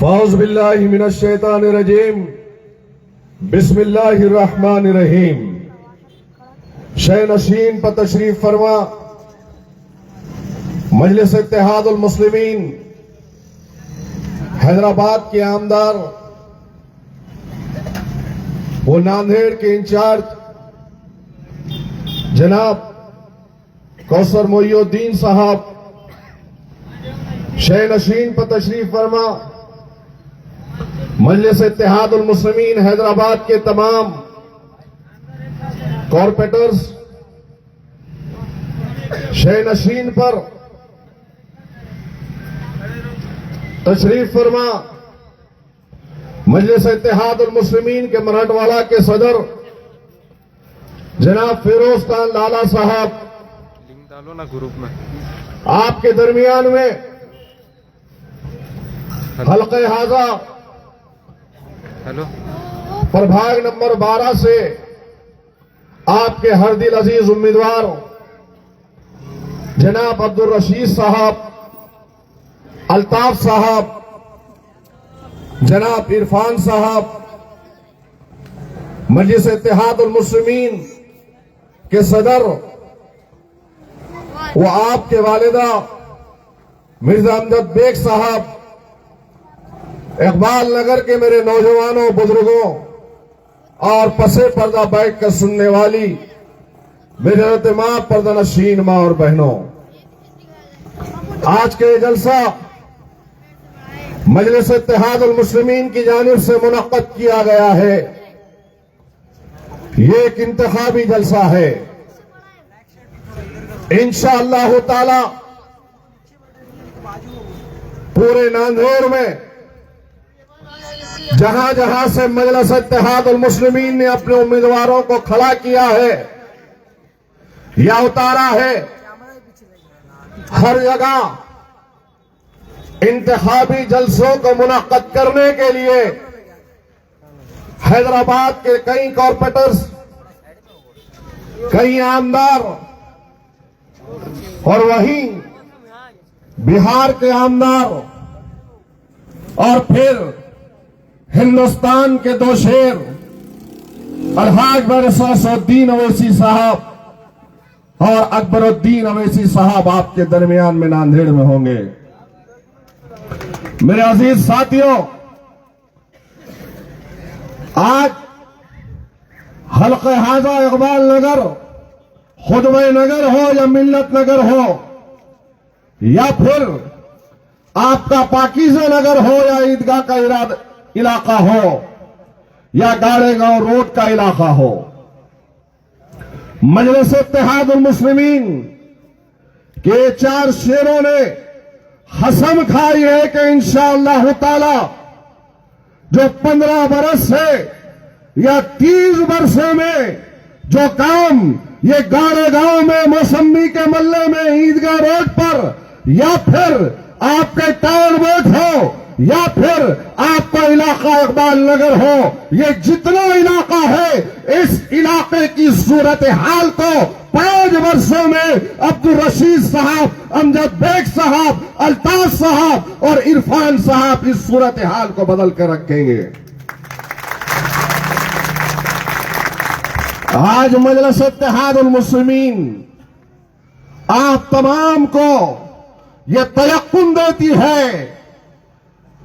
फ़ौज़ बिल्लाहि मिनश शैतानिर रजीम बिस्मिल्लाहिर रहमानिर रहीम। शय नशीन पर तशरीफ फरमा मजलिस इत्तेहादुल मुस्लिमीन हैदराबाद के आमदार वो नांदेड़ के इंचार्ज जनाब कौसर मोइनुद्दीन साहब शय नशीन पर तशरीफ फरमा मजलिस इत्तेहादुल मुस्लिमीन हैदराबाद के तमाम कॉरपोरेटर्स शय नशीन पर तशरीफ फरमा मजलिस इत्तेहादुल मुस्लिमीन के मराठवाड़ा के सदर जनाब फिरोज खान लाला साहब लिंक डालो ना ग्रुप में। आपके दरमियान में हल्के हाजा हेलो प्रभाग नंबर 12 से आपके हर दिल अजीज उम्मीदवार जनाब अब्दुल रशीद साहब, अल्ताफ साहब, जनाब इरफान साहब, मजलिस इत्तेहादुल मुस्लिमीन के सदर वो आपके वालिदा मिर्जा अमजद बेग साहब, इकबाल नगर के मेरे नौजवानों बुजुर्गों और पसे पर्दा बैठ कर सुनने वाली मेरे एहतमाम पर्दा नशीन मां और बहनों, आज के जलसा मजलिस इत्तेहादुल मुस्लिमीन की जानिब से मुनक्कद किया गया है। ये एक इंतखाबी जलसा है। इंशाअल्लाह ताला पूरे नांदेड़ में जहां जहां से मजलिस इत्तेहादुल मुस्लिमीन ने अपने उम्मीदवारों को खड़ा किया है या उतारा है, हर जगह इंतखाबी जलसों को मुनक्कद करने के लिए हैदराबाद के कई कॉरपोरेटर्स, कई आमदार और वहीं बिहार के आमदार और फिर हिंदुस्तान के दो शेर अलहाज बरसासुद्दीन अवैसी साहब और अकबरुद्दीन अवैसी साहब आपके दरमियान में नांदेड़ में होंगे। मेरे अजीज साथियों, आज हल्के हाजा इकबाल नगर, खुदबे नगर हो या मिल्लत नगर हो या फिर आपका पाकीज़ा नगर हो या ईदगाह का इलाका हो या गाड़ेगांव रोड का इलाका हो, मजलिस इत्तेहादुल मुस्लिमीन के 4 शेरों ने कसम खाई है कि इंशाअल्लाह ताला जो 15 बरस से या 30 वर्षों में जो काम ये गाड़ेगांव में, मौसमी के मल्ले में, ईदगाह रोड पर या फिर आपके टायर बोट हो या फिर आपका इलाका इकबाल नगर हो, ये जितना इलाका है इस इलाके की सूरत हाल को 5 वर्षों में अब्दुल रशीद साहब, अमजद बेग साहब, अल्ताफ साहब और इरफान साहब इस सूरत हाल को बदल कर रखेंगे। आज मजलिस इत्तेहादुल मुस्लिमीन आप तमाम को यह तयक्कुन देती है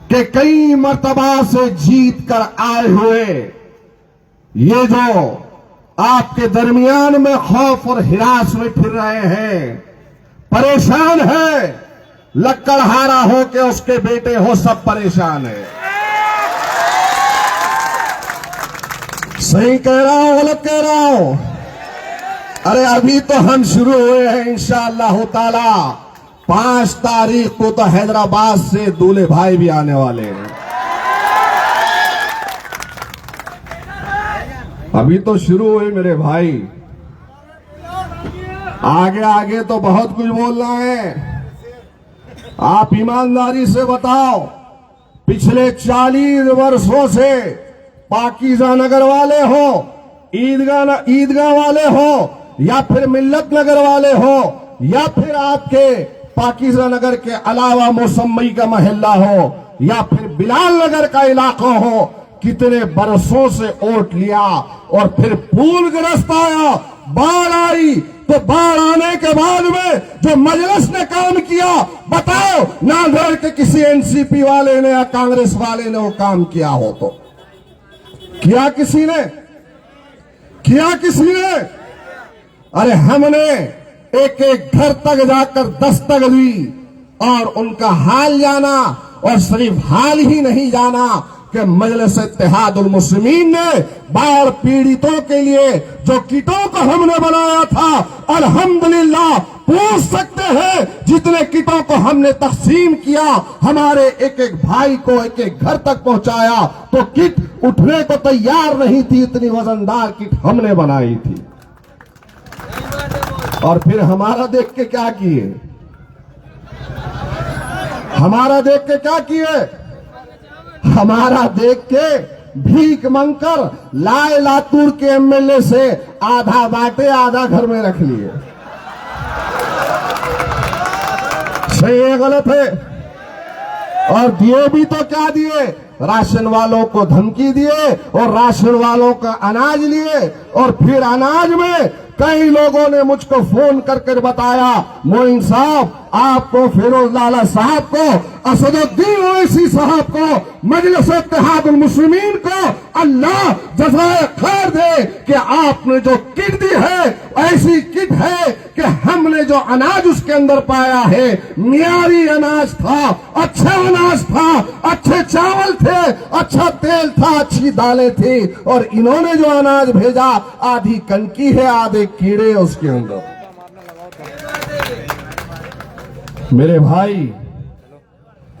कि कई मर्तबा से जीत कर आए हुए ये जो आपके दरमियान में खौफ और हिरास में फिर रहे हैं, परेशान है, लक्कड़हारा हो के उसके बेटे हो, सब परेशान है। सही कह रहा हूं, गलत कह रहा हूं? अरे अभी तो हम शुरू हुए हैं। इंशाअल्लाह ताला 5 तारीख को तो हैदराबाद से दूल्हे भाई भी आने वाले हैं। अभी तो शुरू हुए मेरे भाई, आगे आगे तो बहुत कुछ बोलना है। आप ईमानदारी से बताओ, पिछले 40 वर्षों से पाकीज़ा नगर वाले हो, ईदगाह वाले हो या फिर मिल्लत नगर वाले हो या फिर आपके पाकीज़ा नगर के अलावा मौसमी का महल्ला हो, या फिर बिलाल नगर का इलाका हो, कितने बरसों से वोट लिया और फिर पूरग्रस्त आया, बाढ़ आई, तो बाढ़ आने के बाद में जो मजलिस ने काम किया, बताओ नांदेड़ के किसी एनसीपी वाले ने या कांग्रेस वाले ने वो काम किया हो तो? किया किसी ने? किया किसी ने? अरे हमने एक एक घर तक जाकर दस्तक दी और उनका हाल जाना, और सिर्फ हाल ही नहीं जाना कि मजलिस इत्तेहादुल मुस्लिमीन ने बाढ़ पीड़ितों के लिए जो किटों को हमने बनाया था, अल्हम्दुलिल्लाह पूछ सकते हैं जितने किटों को हमने तकसीम किया, हमारे एक एक भाई को एक एक घर तक पहुंचाया, तो किट उठने को तैयार नहीं थी, इतनी वजनदार किट हमने बनाई थी। और फिर हमारा देख के क्या किए? हमारा देख के क्या किए? हमारा देख के भीख मांगकर लाए लातूर के एमएलए से आधा बांटे, आधा घर में रख लिए। सही है गलत है? और दिए भी तो क्या दिए? राशन वालों को धमकी दिए और राशन वालों का अनाज लिए, और फिर अनाज में कई लोगों ने मुझको फोन करके बताया, मोइन साहब आपको, फिरोज लाला साहब को, असदुद्दीन ओवैसी साहब को, मजलिस इत्तेहादुल मुस्लिमीन को अल्लाह जज़ाए खैर दे कि आपने जो किट दी है ऐसी किट है कि हमने जो अनाज उसके अंदर पाया है मियारी अनाज था, अच्छा अनाज था, अच्छे चावल थे, अच्छा तेल था, अच्छी दालें थी, और इन्होंने जो अनाज भेजा आधी कनकी है, आधे कीड़े उसके अंदर। मेरे भाई,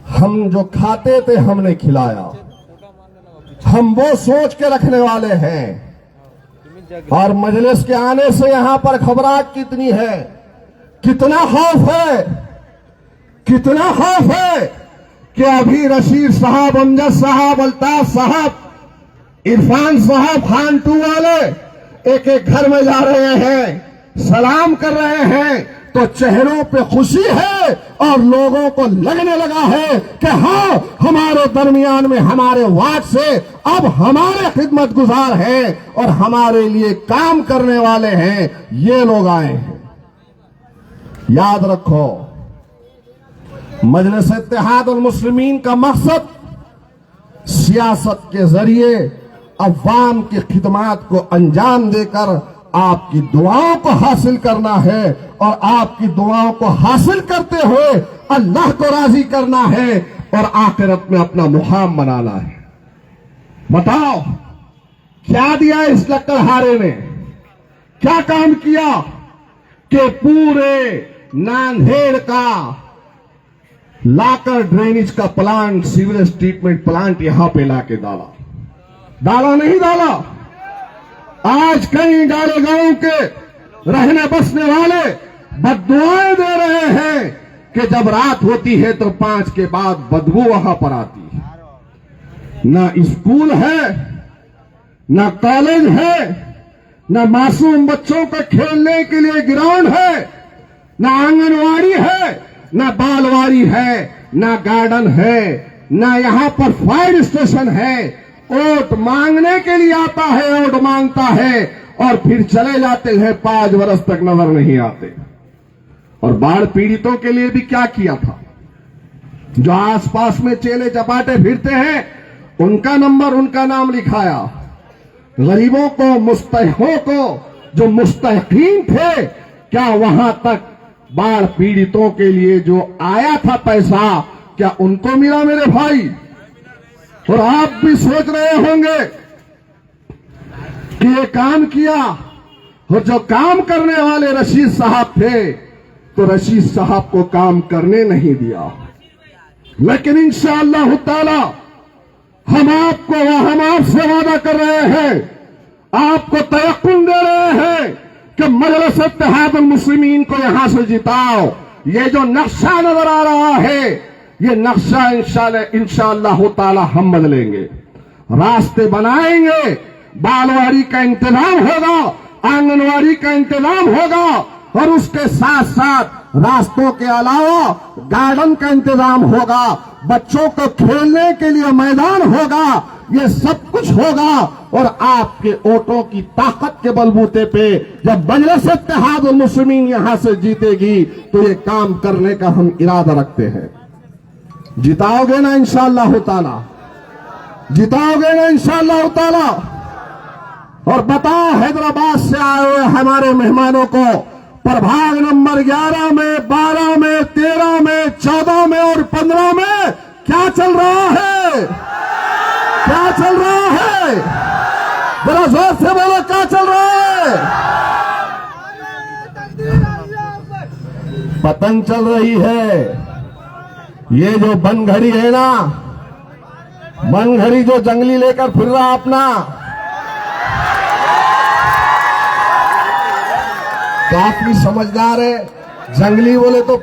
हम जो खाते थे हमने खिलाया, हम वो सोच के रखने वाले हैं। और मजलिस के आने से यहां पर घबराहट कितनी है, कितना खौफ है, कितना खौफ है कि अभी रशीद साहब, अमजद साहब, अल्ताफ साहब, इरफान साहब, खान टू वाले एक एक घर में जा रहे हैं, सलाम कर रहे हैं, तो चेहरों पे खुशी है और लोगों को लगने लगा है कि हाँ, हमारे दरमियान में, हमारे वार्ड से अब हमारे खिदमत गुजार हैं और हमारे लिए काम करने वाले हैं, ये लोग आए हैं। याद रखो, मजलिस इत्तेहादुल मुस्लिमीन का मकसद सियासत के जरिए अवाम की खिदमत को अंजाम देकर आपकी दुआओं को हासिल करना है, और आपकी दुआओं को हासिल करते हुए अल्लाह को राजी करना है और आखिरत में अपना मुकाम बनाना है। बताओ क्या दिया इस लकड़हारे ने? क्या काम किया कि पूरे नांदेड़ का लाकर ड्रेनेज का प्लांट, सीवरेज ट्रीटमेंट प्लांट यहां पे लाके डाला? डाला नहीं डाला? आज कई गाड़े गांव के रहने बसने वाले बददुआएं दे रहे हैं कि जब रात होती है तो 5 के बाद बदबू वहां पर आती है। ना स्कूल है, ना कॉलेज है, ना मासूम बच्चों को खेलने के लिए ग्राउंड है, ना आंगनवाड़ी है, ना बालवाड़ी है, ना गार्डन है, ना यहां पर फायर स्टेशन है। वोट मांगने के लिए आता है, वोट मांगता है और फिर चले जाते हैं, 5 वर्ष तक नजर नहीं आते। और बाढ़ पीड़ितों के लिए भी क्या किया था? जो आसपास में चेले चपाटे फिरते हैं उनका नंबर, उनका नाम लिखाया। गरीबों को, मुस्तहिकों को, जो मुस्तहिकीन थे, क्या वहां तक बाढ़ पीड़ितों के लिए जो आया था पैसा, क्या उनको मिला मेरे भाई? और आप भी सोच रहे होंगे कि ये काम किया, और जो काम करने वाले रशीद साहब थे, तो रशीद साहब को काम करने नहीं दिया। लेकिन इंशाअल्लाह ताला हम आपसे वादा कर रहे हैं, आपको तयक्कुन दे रहे हैं कि मजलिस इत्तेहादुल मुस्लिमीन को यहां से जिताओ। ये जो नक्शा नजर आ रहा है, ये नक्शा इंशाअल्लाह ताला हम बदलेंगे, रास्ते बनाएंगे, बालवाड़ी का इंतजाम होगा, आंगनवाड़ी का इंतजाम होगा, और उसके साथ साथ रास्तों के अलावा गार्डन का इंतजाम होगा, बच्चों को खेलने के लिए मैदान होगा, ये सब कुछ होगा। और आपके वोटों की ताकत के बलबूते पे जब मजलिस इत्तेहादुल मुस्लिमीन यहां से जीतेगी तो ये काम करने का हम इरादा रखते हैं। जिताओगे ना इंशाअल्लाह ताला, जिताओगे ना इंशाअल्लाह ताला। और बताओ हैदराबाद से आए हुए हमारे मेहमानों को प्रभाग नंबर 11 में, 12 में, 13 में, 14 में और 15 में क्या चल रहा है, क्या चल रहा है? जरा जोर से बोलो, क्या चल रहा है? पतंग चल रही है। ये जो बनघड़ी है ना, बनघड़ी जो जंगली लेकर फिर रहा अपना, काफी समझदार है। जंगली बोले तो